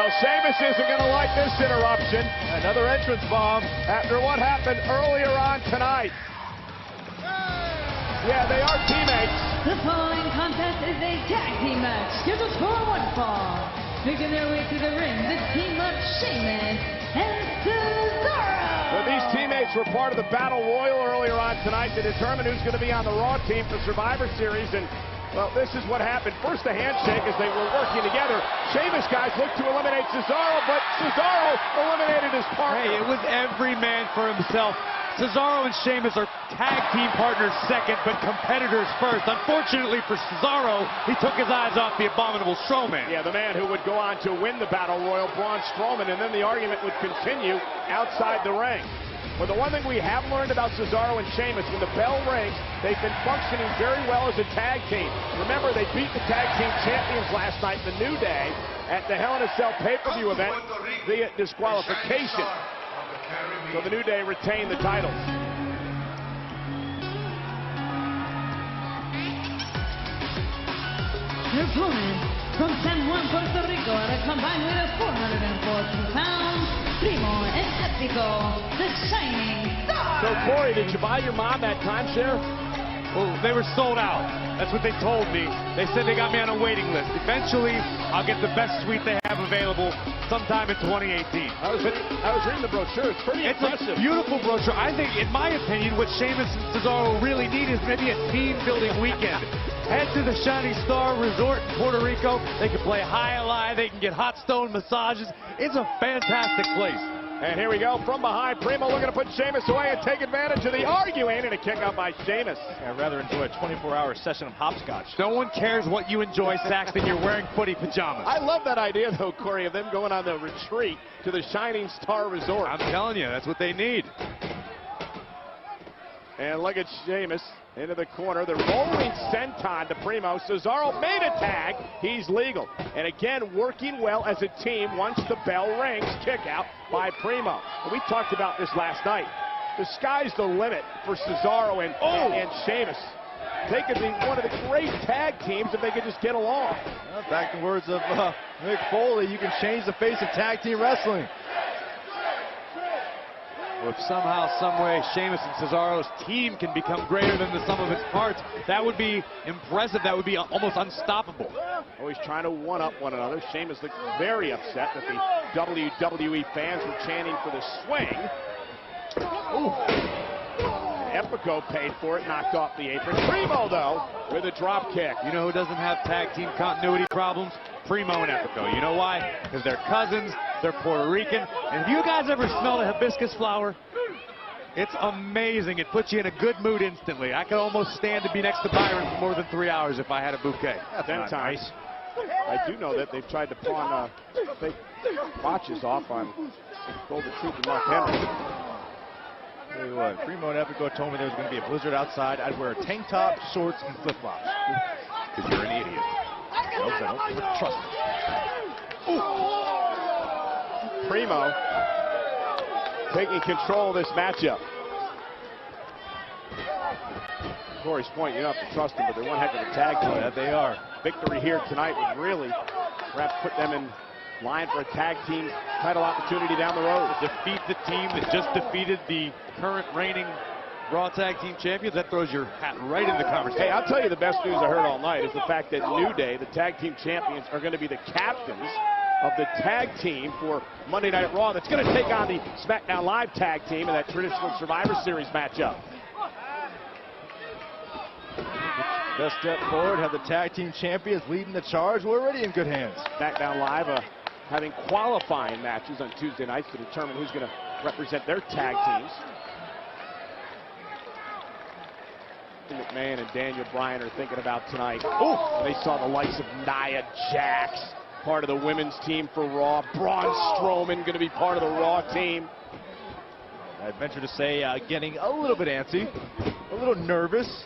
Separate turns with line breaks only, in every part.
Well, Sheamus isn't going to like this interruption. Another entrance bomb after what happened earlier on tonight. Yeah, they are teammates.
The following contest is a tag team match scheduled for one fall. Making their way to the ring, the team of Sheamus and Cesaro.
Well, these teammates were part of the Battle Royal earlier on tonight to determine who's going to be on the Raw team for Survivor Series. And, well, this is what happened. First, a handshake as they were working together. Sheamus guys looked to eliminate Cesaro, but Cesaro eliminated his partner.
Hey, it was every man for himself. Cesaro and Sheamus are tag team partners second, but competitors first. Unfortunately for Cesaro, he took his eyes off the abominable Strowman.
Yeah, the man who would go on to win the Battle Royal, Braun Strowman, and then the argument would continue outside the ring. But the one thing we have learned about Cesaro and Sheamus, when the bell rings, they've been functioning very well as a tag team. Remember, they beat the tag team champions last night, The New Day, at the Hell in a Cell pay-per-view event via disqualification. So the New Day retain the titles.
Their opponent from San Juan, Puerto Rico, at a combined weight of 414 pounds, Primo and Epico, the Shining Star.
So Corey, did you buy your mom that timeshare?
Well, they were sold out. That's what they told me. They said they got me on a waiting list. Eventually, I'll get the best suite they have available sometime in 2018.
I was reading the brochure. It's pretty impressive.
It's a beautiful brochure. I think, in my opinion, what Sheamus and Cesaro really need is maybe a team-building weekend. Head to the Shining Star Resort in Puerto Rico. They can play high alive. They can get hot stone massages. It's a fantastic place.
And here we go from behind. Primo looking to put Sheamus away and take advantage of the arguing, and a kick out by Sheamus.
I'd rather enjoy a 24-hour session of hopscotch.
No one cares what you enjoy, Saxton. You're wearing footy pajamas.
I love that idea, though, Corey, of them going on the retreat to the Shining Star Resort.
I'm telling you, that's what they need.
And look at Sheamus into the corner. The rolling senton to Primo. Cesaro made a tag. He's legal. And again, working well as a team once the bell rings. Kick out by Primo. And we talked about this last night. The sky's the limit for Cesaro and Sheamus. They could be one of the great tag teams if they could just get along.
Well, back in words of Mick Foley, you can change the face of tag team wrestling.
If somehow, some way, Sheamus and Cesaro's team can become greater than the sum of its parts, that would be impressive. That would be almost unstoppable.
Always trying to one-up one another. Sheamus looked very upset that the WWE fans were chanting for the swing. Ooh. Epico paid for it, knocked off the apron. Primo, though, with a drop kick.
You know who doesn't have tag team continuity problems? Primo and Epico. You know why? Because they're cousins, they're Puerto Rican. And have you guys ever smelled a hibiscus flower? It's amazing. It puts you in a good mood instantly. I could almost stand to be next to Byron for more than 3 hours if I had a bouquet.
That's not nice. I do know that they've tried to pawn fake watches off on Golden Truth and Mark Henry.
Tell you what, Primo and Epico told me there was going to be a blizzard outside. I'd wear a tank top, shorts, and flip-flops.
Because you're an idiot.
No, I don't trust me.
Primo taking control of this matchup. Corey's point, you don't have to trust them, but they're one heck of a tag team.
Yeah, they are.
Victory here tonight would really perhaps put them in line for a tag team title opportunity down the road.
Defeat the team that just defeated the current reigning Raw Tag Team Champions. That throws your hat right in the conversation.
Hey, I'll tell you the best news I heard all night is the fact that New Day, the Tag Team Champions, are going to be the captains of the tag team for Monday Night Raw that's going to take on the SmackDown Live tag team in that traditional Survivor Series matchup.
Best step forward, have the tag team champions leading the charge. We're already in good hands.
SmackDown Live having qualifying matches on Tuesday nights to determine who's going to represent their tag teams. McMahon and Daniel Bryan are thinking about tonight. Oh, they saw the likes of Nia Jax, part of the women's team for Raw. Braun Strowman going to be part of the Raw team.
I'd venture to say getting a little bit antsy, a little nervous,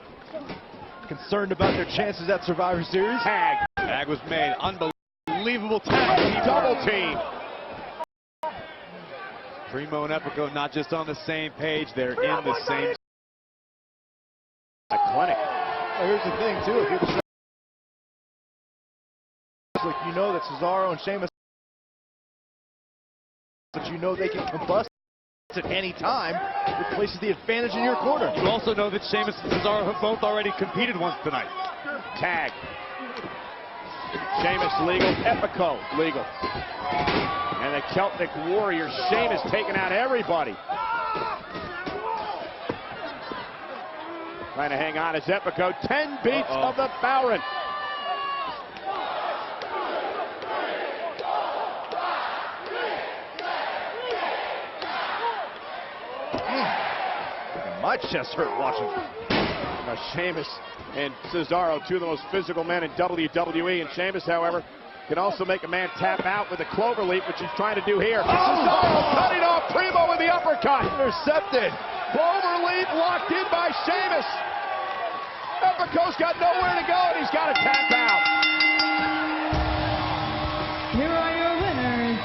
concerned about their chances at Survivor Series.
Tag was made. Unbelievable tag.
Double team.
Primo and Epico not just on the same page, they're in the same
clinic.
Well, here's the thing, too. If you're the you know that Cesaro and Sheamus you know they can combust at any time, it places the advantage in your corner.
You also know that Sheamus and Cesaro have both already competed once tonight.
Tag. Sheamus legal, Epico legal. And the Celtic Warrior, Sheamus taking out everybody. Trying to hang on as Epico, 10 beats of the Baron.
My chest hurt watching.
Now Sheamus and Cesaro, two of the most physical men in WWE. And Sheamus, however, can also make a man tap out with a cloverleaf, which he's trying to do here. Cesaro cutting off Primo with the uppercut.
Intercepted.
Cloverleaf locked in by Sheamus. Epico's got nowhere to go, and he's got to tap out.
Here are your winners,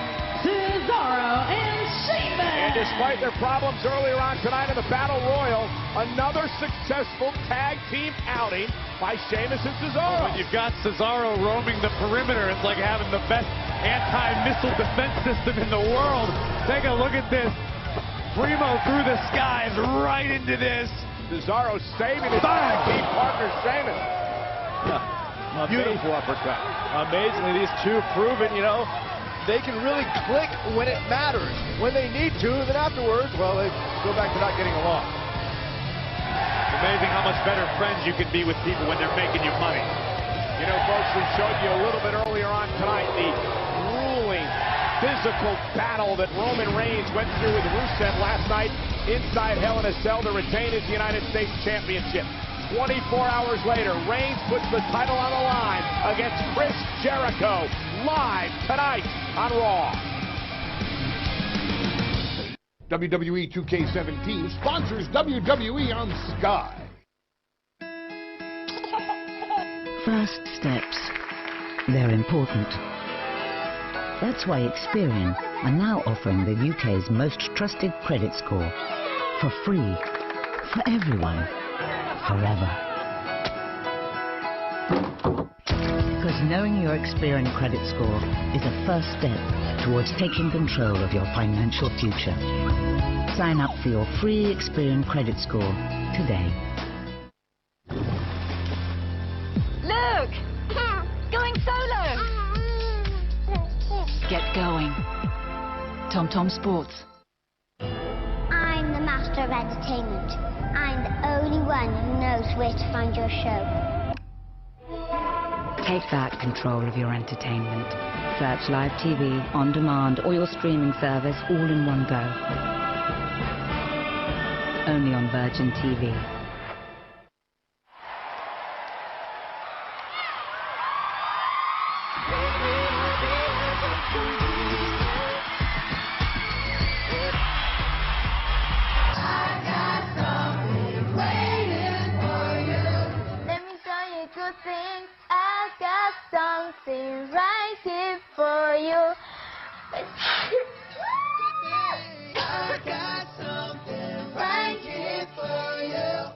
Cesaro and Sheamus.
And despite their problems earlier on tonight in the Battle Royal, another successful tag team outing by Sheamus and Cesaro.
When you've got Cesaro roaming the perimeter, it's like having the best anti-missile defense system in the world. Take a look at this. Primo through the skies right into this.
Cesaro saving his tag team partner, Sheamus. Beautiful uppercut.
Amazingly, these two prove it, you know, they can really click when it matters. When they need to, then afterwards, well, they go back to not getting along.
It's amazing how much better friends you can be with people when they're making you money.
You know, folks, we showed you a little bit earlier on tonight the grueling physical battle that Roman Reigns went through with Rusev last night inside Hell in a Cell to retain his United States Championship. 24 hours later, Reigns puts the title on the line against Chris Jericho, live tonight on Raw.
WWE 2K17 sponsors WWE on Sky.
First steps. They're important. That's why Experian are now offering the UK's most trusted credit score for free, for everyone, forever. Because knowing your Experian credit score is a first step towards taking control of your financial future. Sign up for your free Experian credit score today.
Look! Going solo! Get going. TomTom Sports.
I'm the master of entertainment. I'm the only one who knows where to find your show.
Take back control of your entertainment. Search live TV, on demand, or your streaming service all in one go. Only on Virgin TV.
Something right here for you. I got something right here for you.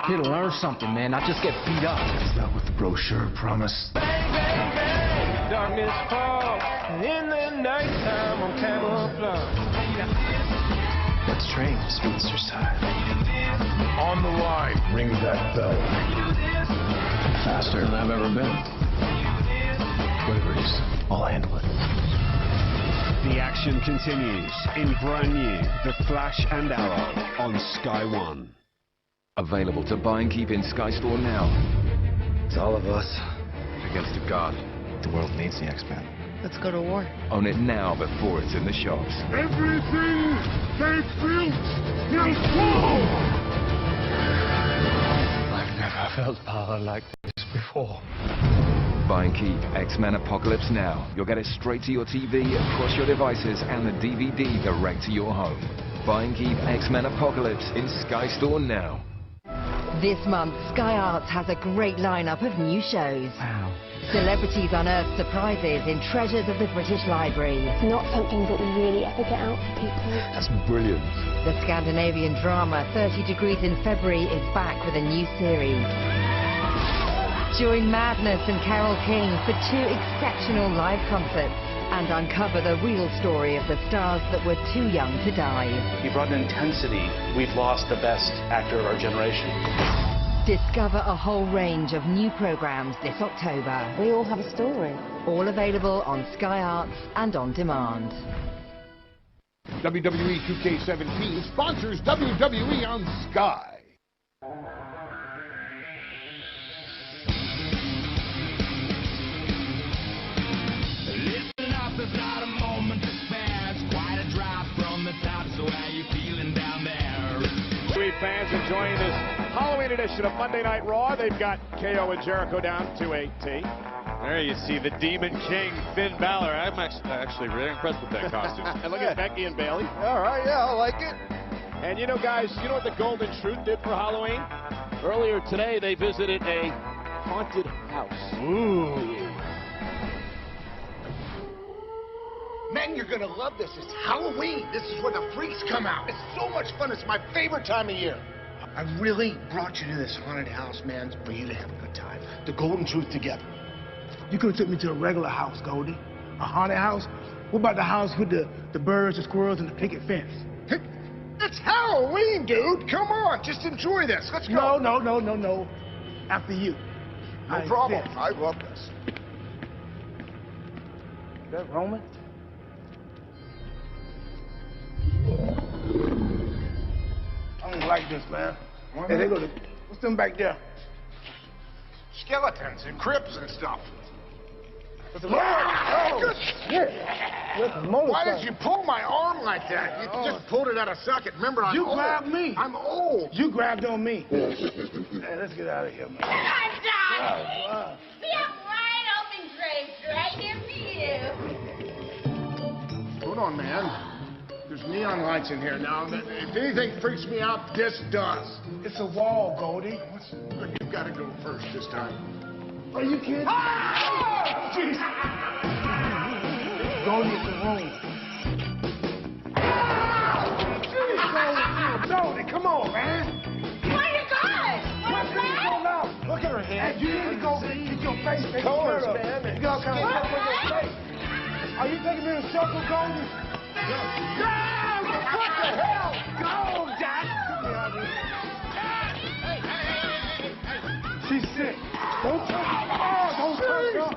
Here to learn something, man, not just get beat up.
Is that what the brochure promised?
Bang, bang, bang. Darkness falls, and in the nighttime I'm camouflage.
Let's train, speedster style.
On the line, ring that bell.
Faster than I've ever been.
Whatever it is,
I'll handle it.
The action continues in brand new The Flash and Arrow on Sky One.
Available to buy and keep in Sky Store now.
It's all of us
Against a god.
The world needs the X-Men.
Let's go to war.
Own it now before it's in the shops.
everything they built will fall!
I've never felt power like this before.
Buy and keep X-Men Apocalypse now. You'll get it straight to your TV, across your devices, and the DVD direct to your home. Buy and keep X-Men Apocalypse in Sky Store now.
This month, Sky Arts has a great lineup of new shows.
Wow.
Celebrities unearth surprises in Treasures of the British Library.
It's not something that we really ever get out for people.
That's brilliant.
The Scandinavian drama 30 Degrees in February is back with a new series. Join Madness and Carole King for 2 exceptional live concerts and uncover the real story of the stars that were too young to die.
He brought an intensity. We've lost the best actor of our generation.
Discover a whole range of new programs this October.
We all have a story.
All available on Sky Arts and on demand.
WWE 2K17 sponsors WWE on Sky.
Fans enjoying this Halloween edition of Monday Night Raw. They've got KO and Jericho down to a T.
There you see the Demon King, Finn Balor. I'm actually really impressed with that costume.
And look at Becky and Bailey.
All right, yeah, I like it.
And you know, guys, you know what the Golden Truth did for Halloween? Earlier today, they visited a haunted house.
Ooh. Man, you're gonna love this. It's Halloween. This is where the freaks come out. It's so much fun. It's my favorite time of year. I really brought you to this haunted house, man, for you to have a good time. The Golden Truth together.
You could have took me to a regular house, Goldie. A haunted house? What about the house with the birds, the squirrels, and the picket fence?
It's Halloween, dude. Come on, just enjoy this. Let's go.
No. After you.
No problem. I love this.
Is that Roman? I don't like this, man. Hey, they go to, what's them back there?
Skeletons and crypts and stuff.
What's the Why
did you pull my arm like that? You just pulled it out of socket. Remember, I'm old.
You grabbed me.
I'm old.
You grabbed on me. Hey, let's get out of here, man.
Hi, Doc. We have wide open graves right here for you.
Hold on, man. There's neon lights in here now. If anything freaks me out, this does.
It's a wall, Goldie.
You've got to go first this time.
Are you kidding? Ah! Jeez. Goldie, it's the room. Ah! Goldie, come on, man.
Where are you going? What's that?
Look at her head. You need to go get your face taken
Colors,
care of.
man.
You got to come up with your face. Are you taking me to circle, Goldie? What the hell? Go, Jack! She's sick. Don't touch her. Oh, don't touch her.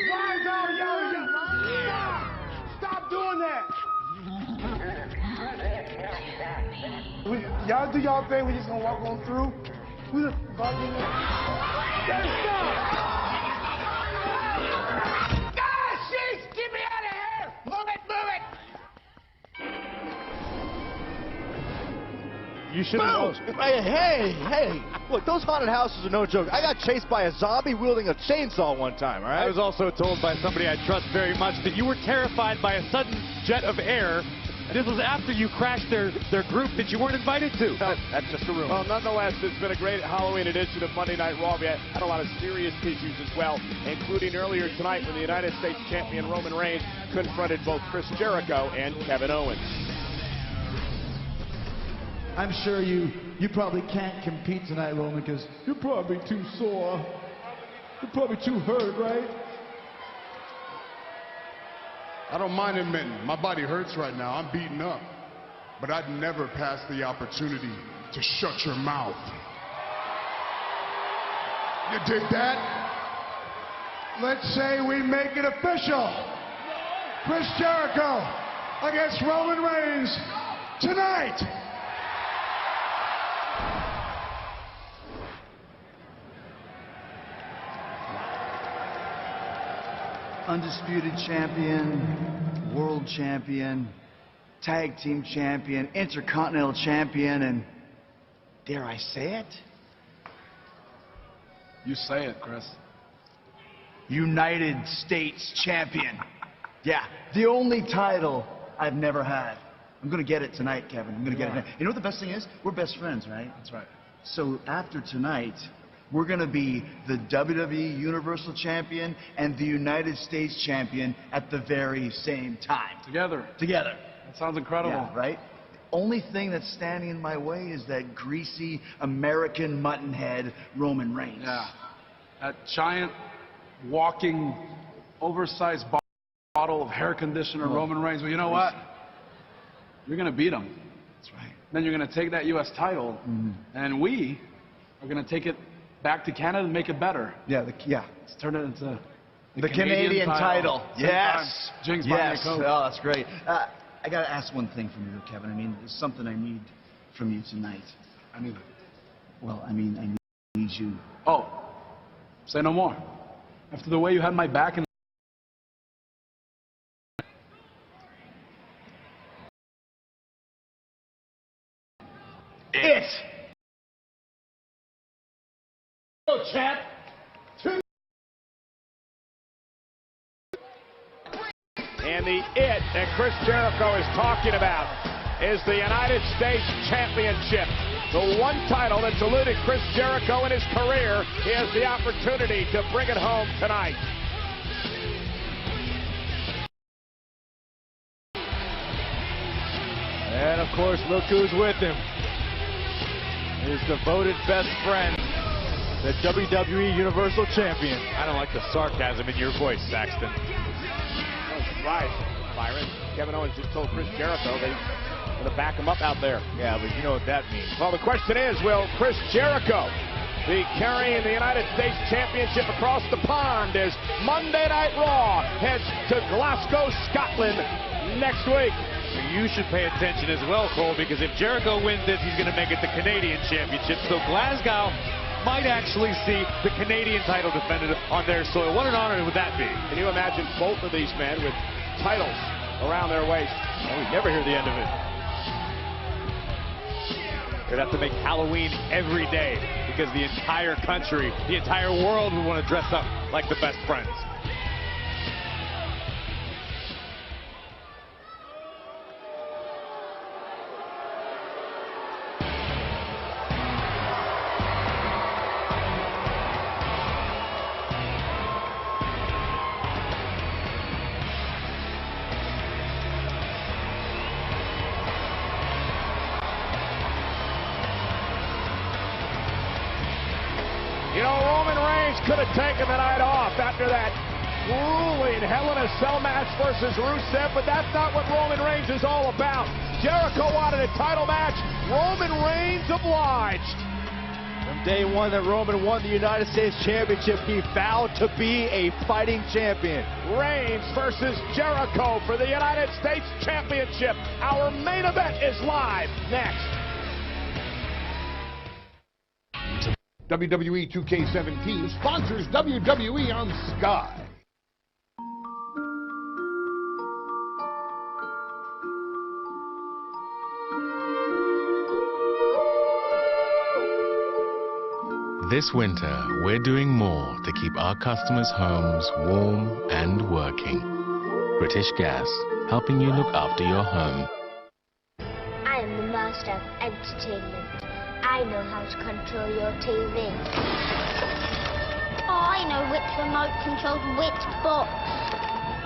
Why is all yelling? Stop doing that. Y'all do y'all thing. We just gonna walk on through. Who's the fuck? Stop.
Get me out of here! Move it!
You should have. Hey! Look, those haunted houses are no joke. I got chased by a zombie wielding a chainsaw one time, all right?
I was also told by somebody I trust very much that you were terrified by a sudden jet of air. And this was after you crashed their group that you weren't invited to.
That's just a rumor.
Well, nonetheless, it's been a great Halloween edition of Monday Night Raw. We had a lot of serious issues as well, including earlier tonight when the United States champion Roman Reigns confronted both Chris Jericho and Kevin Owens.
I'm sure you probably can't compete tonight, Roman, because you're probably too sore. You're probably too hurt, right?
I don't mind admitting, my body hurts right now. I'm beaten up. But I'd never pass the opportunity to shut your mouth. You dig that?
Let's say we make it official. Chris Jericho against Roman Reigns tonight.
Undisputed champion, world champion, tag team champion, intercontinental champion, and dare I say it,
You say it, Chris.
United States champion. Yeah, the only title I've never had. I'm going to get it tonight, Kevin. I'm going to get it tonight. You know what the best thing is? We're best friends, right?
That's right.
So after tonight, we're going to be the WWE Universal Champion and the United States Champion at the very same time.
Together.
Together.
That sounds incredible.
Yeah, right? Only thing that's standing in my way is that greasy American mutton head Roman Reigns.
Yeah. That giant, walking, oversized bottle of hair conditioner Roman Reigns. But you know what? You're going to beat him.
That's right.
Then you're going to take that U.S. title, and we are going to take it back to Canada and make it better.
Yeah,
Let's turn it into
the Canadian title. Yes.
Jinx,
yes.
Oh,
that's great. I got to ask one thing from you, Kevin. I mean, there's something I need from you tonight.
I need it.
Well, I mean, I need you.
Oh, say no more. After the way you had my back in
it.
Go, champ.
And the it that Chris Jericho is talking about is the United States Championship. The one title that's eluded Chris Jericho in his career. He has the opportunity to bring it home tonight.
And of course, look who's with him. His devoted best friend, the WWE Universal Champion.
I don't like the sarcasm in your voice, Saxton.
No surprise, Byron. Kevin Owens just told Chris Jericho they're going to back him up out there.
Yeah, but you know what that means.
Well, the question is, will Chris Jericho be carrying the United States Championship across the pond as Monday Night Raw heads to Glasgow, Scotland next week?
You should pay attention as well, Cole, because if Jericho wins this, he's going to make it the Canadian Championship. So Glasgow might actually see the Canadian title defended on their soil. What an honor would that be?
Can you imagine both of these men with titles around their waist?
Well, we never hear the end of it. They'd have to make Halloween every day because the entire country, the entire world would want to dress up like the best friends.
You know, Roman Reigns could have taken the night off after that grueling Hell in a Cell match versus Rusev, but that's not what Roman Reigns is all about. Jericho wanted a title match. Roman Reigns obliged.
From day one that Roman won the United States Championship, he vowed to be a fighting champion.
Reigns versus Jericho for the United States Championship. Our main event is live next.
WWE 2K17 sponsors WWE on Sky.
This winter, we're doing more to keep our customers' homes warm and working. British Gas, helping you look after your home.
I am the master of entertainment. I know how to control your TV. Oh, I know which remote controls which box.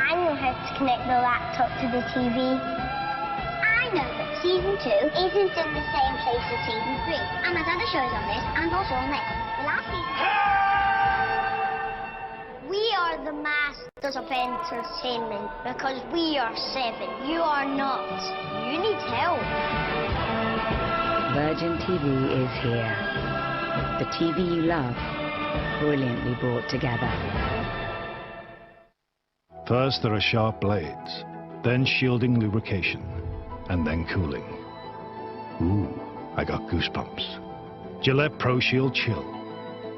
I know how to connect the laptop to the TV. I know that Season 2 isn't in the same place as Season 3. And there's other shows on this and also on this. The last season... We are the masters of entertainment because we are 7. You are not. You need help.
Virgin TV is here. The TV you love, brilliantly brought together.
First, there are sharp blades, then shielding lubrication, and then cooling. Ooh, I got goosebumps. Gillette Pro Shield Chill,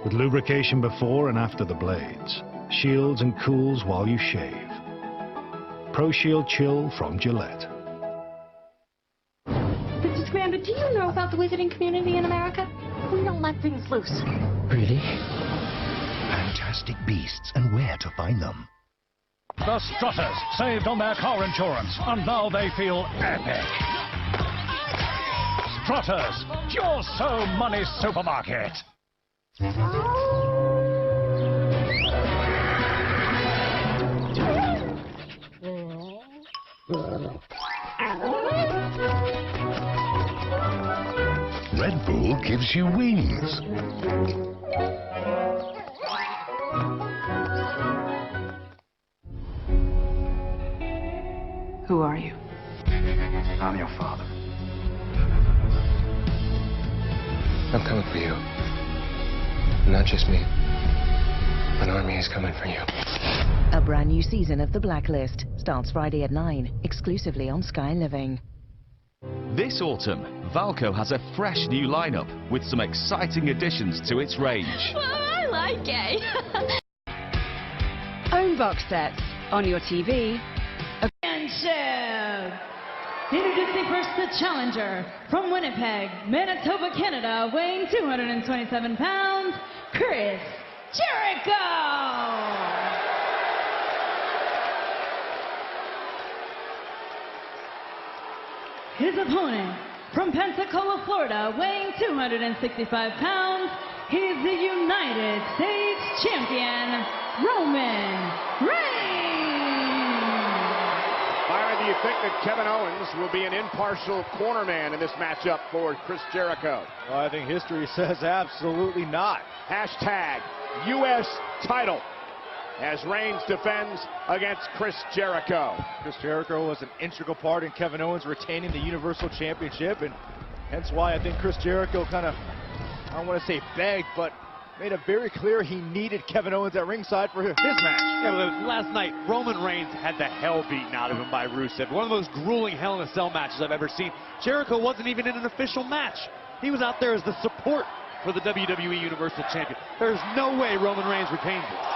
with lubrication before and after the blades, shields and cools while you shave. Pro Shield Chill from Gillette.
Commander, do you know about the wizarding community in America? We don't let things loose.
Really?
fantastic beasts and where to find them.
The Strutters saved on their car insurance, and now they feel epic. Strutters, your So Money supermarket.
Red Bull gives you wings.
Who are you?
I'm your father.
I'm coming for you. Not just me. An army is coming for you.
A brand new season of The Blacklist starts Friday at 9, exclusively on Sky Living.
This autumn, Valco has a fresh new lineup with some exciting additions to its range.
Well, I like it.
Own box sets on your TV.
Championship. Introducing first the challenger from Winnipeg, Manitoba, Canada, weighing 227 pounds, Chris Jericho. His opponent from Pensacola, Florida, weighing 265 pounds, he's the United States champion, Roman Reigns.
Byron, do you think that Kevin Owens will be an impartial cornerman in this matchup for Chris Jericho?
Well, I think history says absolutely not.
Hashtag U.S. title as Reigns defends against Chris Jericho.
Chris Jericho was an integral part in Kevin Owens retaining the Universal Championship, and hence why I think Chris Jericho kind of, I don't want to say begged, but made it very clear he needed Kevin Owens at ringside for his match.
Yeah, but last night, Roman Reigns had the hell beaten out of him by Rusev. One of the most grueling Hell in a Cell matches I've ever seen. Jericho wasn't even in an official match. He was out there as the support for the WWE Universal Champion. There's no way Roman Reigns retains this.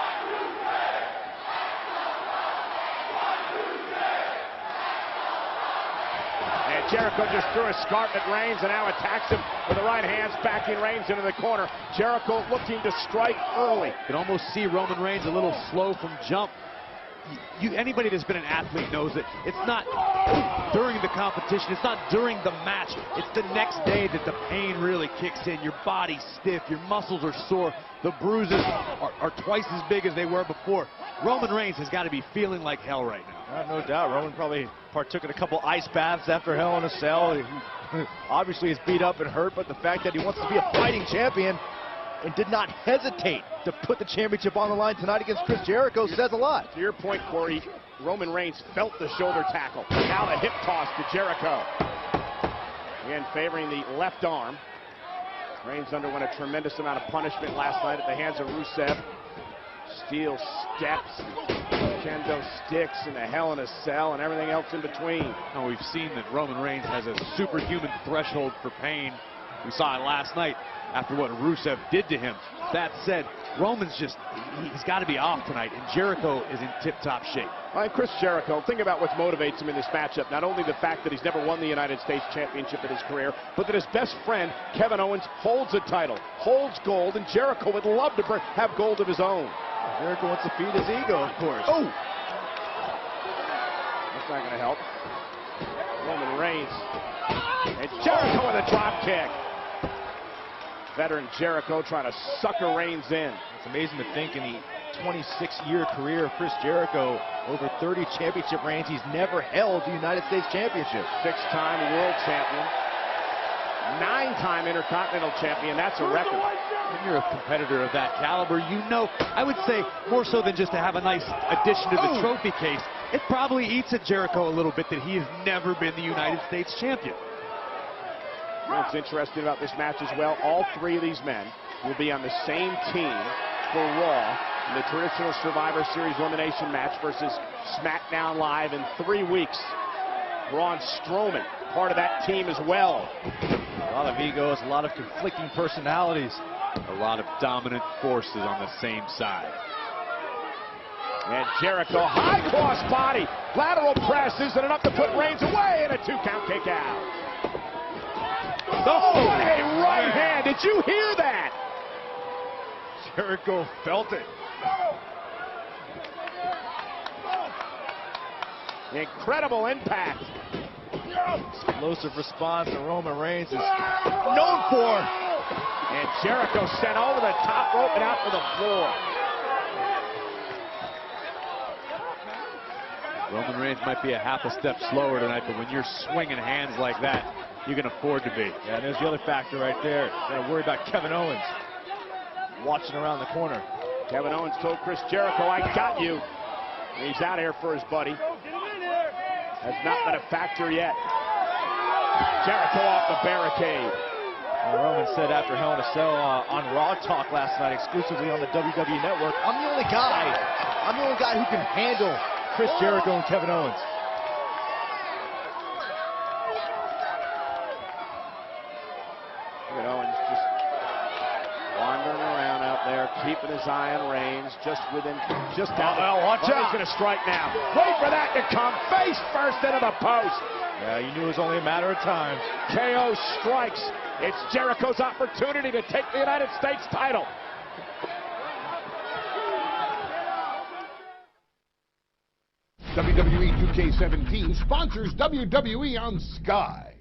Jericho just threw a scarf at Reigns and now attacks him with the right hands, backing Reigns into the corner. Jericho looking to strike early.
You can almost see Roman Reigns a little slow from jump. Anybody that's been an athlete knows that it's not during the competition, it's not during the match, it's the next day that the pain really kicks in. Your body's stiff, your muscles are sore, the bruises are twice as big as they were before. Roman Reigns has got to be feeling like hell right now.
No doubt. Roman probably partook in a couple ice baths after Hell in a Cell. He obviously is beat up and hurt, but the fact that he wants to be a fighting champion and did not hesitate to put the championship on the line tonight against Chris Jericho says a lot.
To your point, Corey, Roman Reigns felt the shoulder tackle. Now the hip toss to Jericho. Again, favoring the left arm. Reigns underwent a tremendous amount of punishment last night at the hands of Rusev. Steel steps, kendo sticks, and the Hell in a Cell, and everything else in between.
And we've seen that Roman Reigns has a superhuman threshold for pain. We saw it last night after what Rusev did to him. That said, Roman's he's got to be off tonight, and Jericho is in tip-top shape.
All right, Chris Jericho, think about what motivates him in this matchup. Not only the fact that he's never won the United States Championship in his career, but that his best friend, Kevin Owens, holds a title, holds gold, and Jericho would love to have gold of his own.
Jericho wants to feed his ego, of course.
Oh! That's not going to help. Roman Reigns. And Jericho with a drop kick. Veteran Jericho trying to sucker Reigns in.
It's amazing to think in the 26-year career of Chris Jericho, over 30 championship reigns, he's never held the United States Championship.
6-time world champion. 9-time Intercontinental champion. That's a record.
When you're a competitor of that caliber, you know, I would say more so than just to have a nice addition to the trophy case, it probably eats at Jericho a little bit that he has never been the United States champion.
What's interesting about this match as well, all three of these men will be on the same team for Raw in the traditional Survivor Series elimination match versus SmackDown Live in 3 weeks. Braun Strowman, part of that team as well.
A lot of egos, a lot of conflicting personalities.
A lot of dominant forces on the same side.
And Jericho, high cross body, lateral press, isn't enough to put Reigns away, and a 2-count kick out. Oh, what a right hand. Did you hear that?
Jericho felt it.
Incredible impact.
Explosive response that Roman Reigns is known for.
And Jericho sent over the top rope and out to the floor.
Roman Reigns might be a half a step slower tonight, but when you're swinging hands like that, you can afford to be.
Yeah, and there's the other factor right there. Got to worry about Kevin Owens watching around the corner.
Kevin Owens told Chris Jericho, "I got you." He's out here for his buddy. Has not been a factor yet. Jericho off the barricade.
Roman said after Hell in a Cell on Raw Talk last night, exclusively on the WWE Network, I'm the only guy who can handle Chris Jericho and Kevin Owens.
Kevin Owens just wandering around out there, keeping his eye on Reigns, just out.
Oh, watch out.
He's going to strike now. Wait for that to come. Face first into the post.
Yeah, you knew it was only a matter of time.
KO strikes. It's Jericho's opportunity to take the United States title.
WWE 2K17 sponsors WWE on Sky.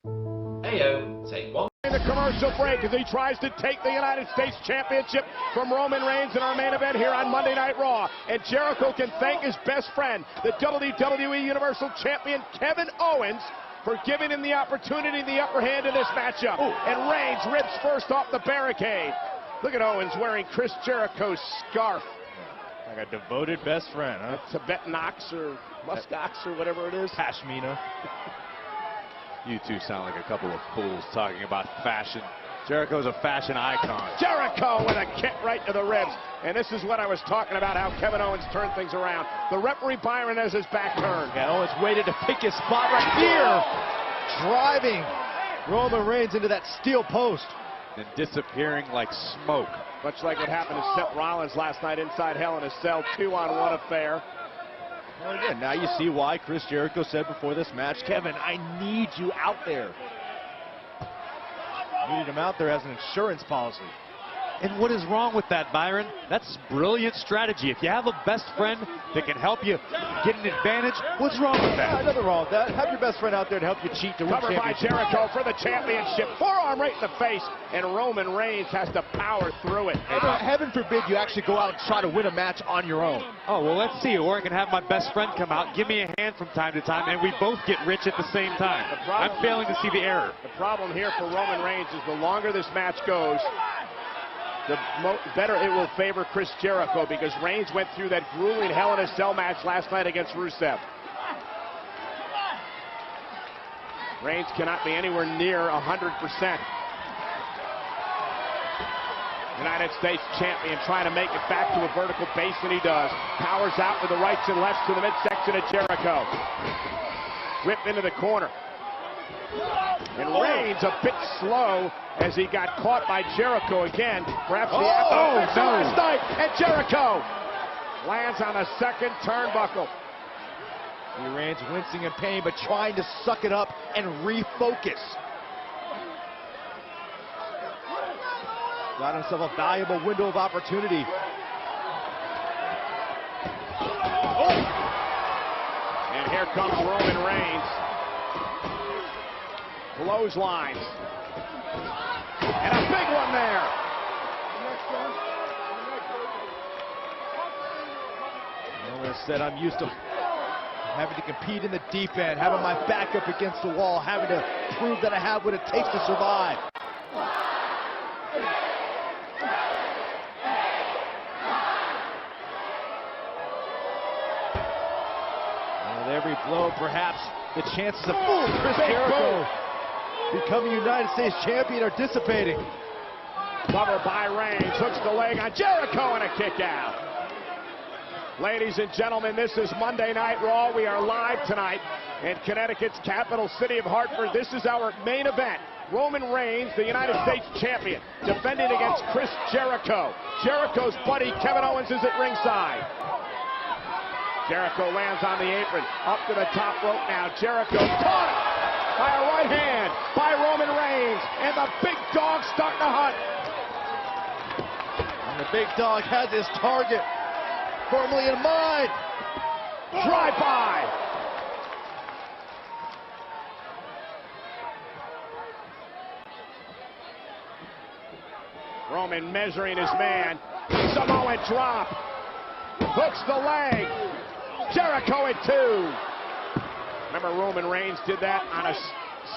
Heyo, take one.
The commercial break as he tries to take the United States Championship from Roman Reigns in our main event here on Monday Night Raw. And Jericho can thank his best friend, the WWE Universal Champion Kevin Owens, for giving him the opportunity, the upper hand in this matchup. Ooh. And Reigns rips first off the barricade. Look at Owens wearing Chris Jericho's scarf.
Like a devoted best friend, huh?
Tibetan ox or musk ox or whatever it is.
Pashmina.
You two sound like a couple of fools talking about fashion. Jericho's a fashion icon.
Jericho with a kick right to the ribs. And this is what I was talking about, how Kevin Owens turned things around. The referee Byron has his back turned.
Yeah, Owens waited to pick his spot right here. Driving Roman Reigns into that steel post.
And disappearing like smoke.
Much like what happened to Seth Rollins last night inside Hell in a Cell, 2-on-1 affair.
Well, again, now you see why Chris Jericho said before this match, Kevin, I need you out there. Needed him out there as an insurance policy.
And what is wrong with that, Byron? That's brilliant strategy. If you have a best friend that can help you get an advantage, what's wrong with that?
Nothing wrong with that. Have your best friend out there to help you cheat to win
Covered by Jericho for the championship. Forearm right in the face, and Roman Reigns has to power through it.
Heaven forbid you actually go out and try to win a match on your own.
Oh, well, let's see. Or I can have my best friend come out, give me a hand from time to time, and we both get rich at the same time. I'm failing to see the error.
The problem here for Roman Reigns is the longer this match goes, the better it will favor Chris Jericho, because Reigns went through that grueling Hell in a Cell match last night against Rusev. Reigns cannot be anywhere near 100%. United States champion trying to make it back to a vertical base, and he does. Powers out with the rights and lefts to the midsection of Jericho. Whipped into the corner. And Reigns a bit slow as he got caught by Jericho again. Perhaps the last night, and Jericho lands on the second turnbuckle.
Reigns wincing in pain, but trying to suck it up and refocus. Got himself a valuable window of opportunity.
And here comes Roman Reigns. Clotheslines. And a big one there.
Roman said, I'm used to having to compete in the deep end, having my back up against the wall, having to prove that I have what it takes to survive. And with every blow, perhaps the chances of Chris Jericho becoming United States champion are dissipating.
Cover by Reigns, hooks the leg on Jericho, and a kick out. Ladies and gentlemen, this is Monday Night Raw. We are live tonight in Connecticut's capital city of Hartford. This is our main event. Roman Reigns, the United States champion, defending against Chris Jericho. Jericho's buddy Kevin Owens is at ringside. Jericho lands on the apron, up to the top rope now. Jericho caught by a right hand by Roman Reigns, and the big dog starting to hunt.
And the big dog has his target firmly in mind.
Drive by. Roman measuring his man. Samoan drop. Hooks the leg. Jericho at 2. Remember Roman Reigns did that on a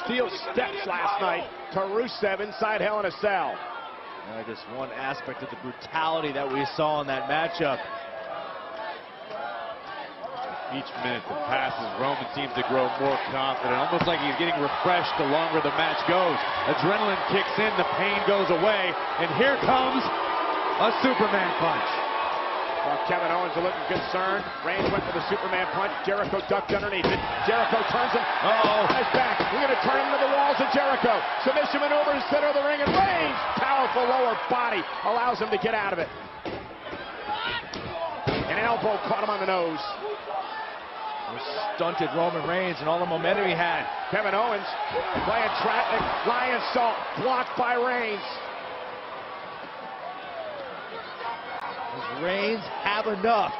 steel steps last night to Rusev inside Hell in a Cell.
Just one aspect of the brutality that we saw in that matchup.
Each minute that passes, Roman seems to grow more confident, almost like he's getting refreshed the longer the match goes. Adrenaline kicks in, the pain goes away, and here comes a Superman punch.
Well, Kevin Owens a looking concerned. Reigns went for the Superman punch. Jericho ducked underneath it. Jericho turns him. On his back. We're going to turn him to the walls of Jericho. Submission maneuver in the center of the ring, and Reigns, powerful lower body, allows him to get out of it. An elbow caught him on the nose.
Stunted Roman Reigns and all the momentum he had.
Kevin Owens playing traffic. Lion Salt blocked by Reigns.
Does Reigns have enough?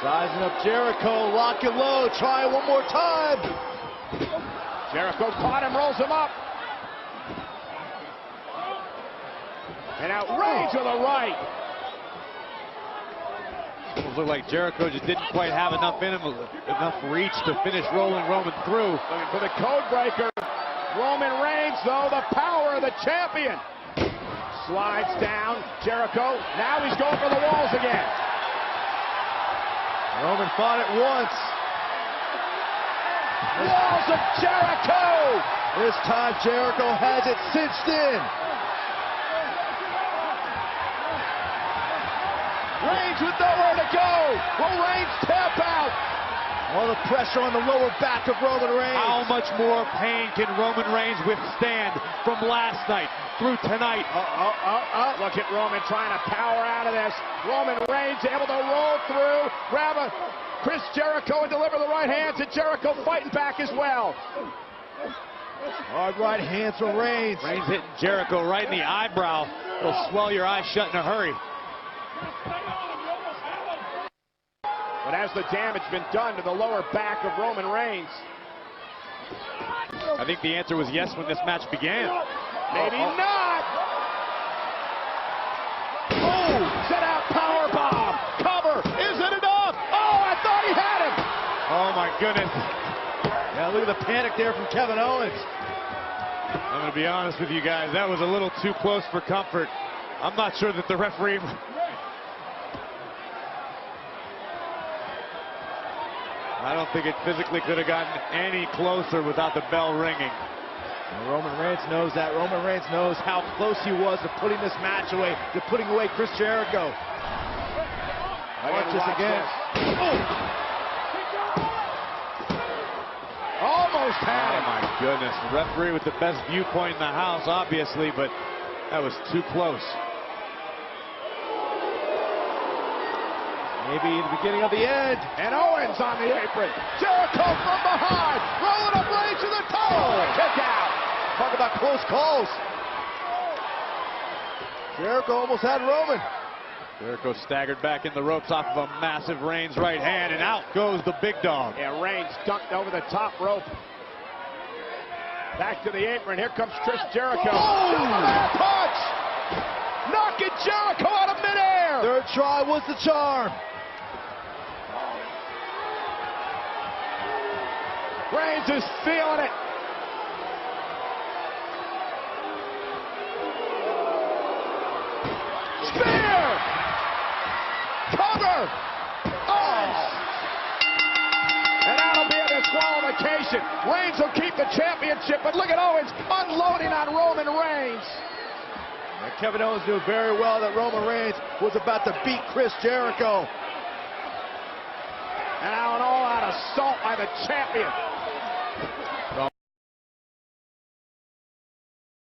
Sizing up Jericho, lock and load, try one more time.
Jericho caught him, rolls him up. And out Reigns with a right.
It looked like Jericho just didn't quite have enough in him, enough reach to finish rolling Roman through.
Looking for the code breaker. Roman Reigns, though, the power of the champion. Slides down. Jericho. Now he's going for the walls again.
Roman fought it once.
Walls of Jericho.
This time Jericho has it cinched in.
Reigns with nowhere to go. Will Reigns tap out?
All the pressure on the lower back of Roman Reigns.
How much more pain can Roman Reigns withstand from last night through tonight?
Look at Roman trying to power out of this. Roman Reigns able to roll through, grab a Chris Jericho and deliver the right hands, and Jericho fighting back as well.
Hard right hands from Reigns.
Reigns hitting Jericho right in the eyebrow. It'll swell your eyes shut in a hurry.
But has the damage been done to the lower back of Roman Reigns?
I think the answer was yes when this match began.
Maybe not. Oh, set out power bomb. Cover. Is it enough? Oh, I thought he had him.
Oh my goodness.
Yeah, look at the panic there from Kevin Owens.
I'm going to be honest with you guys. That was a little too close for comfort. I'm not sure that the referee... I don't think it physically could have gotten any closer without the bell ringing.
And Roman Reigns knows that. Roman Reigns knows how close he was to putting this match away, to putting away Chris Jericho. Watch this again.
Almost had him.
Oh my goodness. The referee with the best viewpoint in the house, obviously, but that was too close.
Maybe the beginning of the end.
And Owens on the apron. Jericho from behind. Rolling up Reigns to the toe. Kick out.
Talk about close calls. Jericho almost had Roman.
Jericho staggered back in the ropes off of a massive Reigns right hand, and out goes the big dog.
Yeah, Reigns dunked over the top rope. Back to the apron. Here comes Chris Jericho.
Oh!
Punch! Knocking Jericho out of midair.
Third try was the charm.
Reigns is feeling it. Spear! Cover! Oh! And that'll be a disqualification. Reigns will keep the championship, but look at Owens unloading on Roman Reigns.
And Kevin Owens knew very well that Roman Reigns was about to beat Chris Jericho.
And now an all-out assault by the champion.